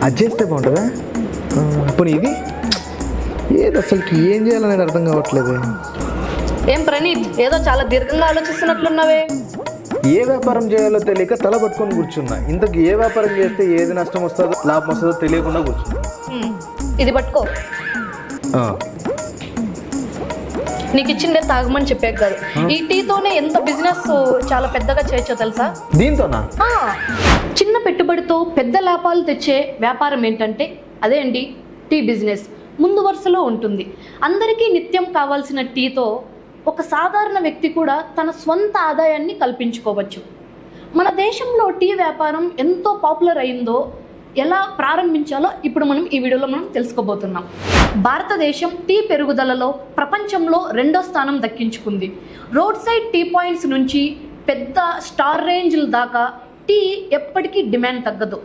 అది చేస్తే బాగుంటుందా? పోనీ ఇది ఏది అసలుకి ఏం చేయాలనేది అర్థం కావట్లేదు. ఏం ప్రణీత్, ఏదో చాలా దీర్ఘంగా ఆలోచిస్తున్నట్లున్నావే. ఏ వ్యాపారం చేయాలో తెలియక తల పట్టుకొని కూర్చున్నా. ఇంతకు ఏ వ్యాపారం చేస్తే ఏది నష్టం వస్తుందో లాభం వస్తుందో తెలియకుండా కూర్చున్నా. ఇది పట్టుకో. నీకు ఇచ్చిందే తాగమని చెప్పాక కాదు, ఈ టీతోనే ఎంత బిజినెస్ చాలా పెద్దగా చేయొచ్చో తెలుసా? దీంతోనా? చిన్న పెట్టుబడితో పెద్ద లాభాలు తెచ్చే వ్యాపారం ఏంటంటే అదే అండి, టీ బిజినెస్. ముందు వరుసలో ఉంటుంది. అందరికీ నిత్యం కావాల్సిన టీతో ఒక సాధారణ వ్యక్తి కూడా తన స్వంత ఆదాయాన్ని కల్పించుకోవచ్చు. మన దేశంలో టీ వ్యాపారం ఎంతో పాపులర్ అయిందో, ఎలా ప్రారంభించాలో ఇప్పుడు మనం ఈ వీడియోలో తెలుసుకోబోతున్నాం. భారతదేశం టీ పెరుగుదలలో ప్రపంచంలో 2వ స్థానం దక్కించుకుంది. రోడ్ సైడ్ టీ పాయింట్స్ నుంచి పెద్ద స్టార్ రేంజ్ల దాకా టీ ఎప్పటికీ డిమాండ్ తగ్గదు.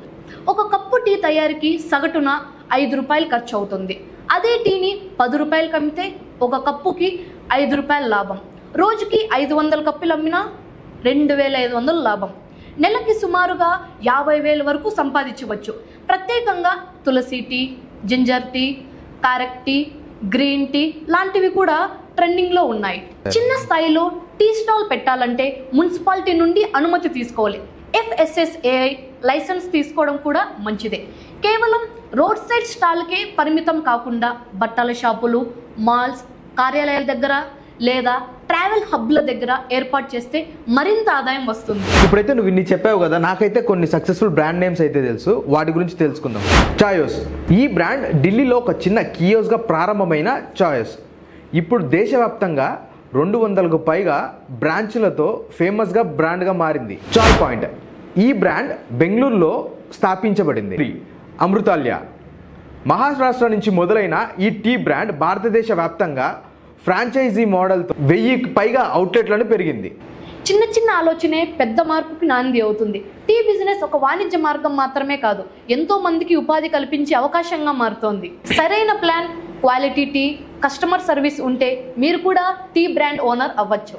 ఒక కప్పు టీ తయారీకి సగటున 5 రూపాయలు ఖర్చు అవుతుంది. అదే టీని 10 రూపాయలకి అమ్మితే ఒక కప్పుకి 5 రూపాయల లాభం. రోజుకి 500 కప్పులు అమ్మినా 2500 లాభం. నెలకి సుమారుగా 50,000 వరకు సంపాదించవచ్చు. ప్రత్యేకంగా tulsi tea, ginger tea, karak tea, green tea లాంటివి కూడా ట్రెండింగ్లో ఉన్నాయి. చిన్న స్థాయిలో టీ స్టాల్ పెట్టాలంటే మున్సిపాలిటీ నుండి అనుమతి తీసుకోవాలి. FSSAI లైసెన్స్ తీసుకోవడం కూడా మంచిదే. కేవలం రోడ్ సైడ్ స్టాల్కే పరిమితం కాకుండా బట్టల షాపులు, మాల్స్, కార్యాలయాల దగ్గర లేదా ట్రావెల్ హబ్ల దగ్గర ఏర్పాటు చేస్తే మరింత ఆదాయం వస్తుంది. ఇప్పుడైతే నువ్వు ఇన్ని చెప్పావు కదా, నాకైతే కొన్ని సక్సెస్ఫుల్ బ్రాండ్ నేమ్స్ అయితే తెలుసు. వాటి గురించి తెలుసుకుందాం. చాయోస్. ఈ బ్రాండ్ ఢిల్లీలో ఒక చిన్న కియోస్గా ప్రారంభమైన చాయోస్ ఇప్పుడు దేశవ్యాప్తంగా 200కు పైగా బ్రాంచ్లతో ఫేమస్గా బ్రాండ్గా మారింది. చాయ్ పాయింట్. ఈ బ్రాండ్ బెంగళూరులో స్థాపించబడింది. అమృతాల్య. మహారాష్ట్ర నుంచి మొదలైన ఈ టీ బ్రాండ్ భారతదేశ వ్యాప్తంగా ఫ్రాంచైజీ మోడల్తో 1000కి పైగా అవుట్లెట్లను పెరిగింది. చిన్న చిన్న ఆలోచనే పెద్ద మార్పుకి నాంది అవుతుంది. టీ బిజినెస్ ఒక వాణిజ్య మార్గం మాత్రమే కాదు, ఎంతో మందికి ఉపాధి కల్పించే అవకాశంగా మారుతోంది. సరైన plan, quality tea, customer service ఉంటే మీరు కూడా టీ బ్రాండ్ ఓనర్ అవ్వచ్చు.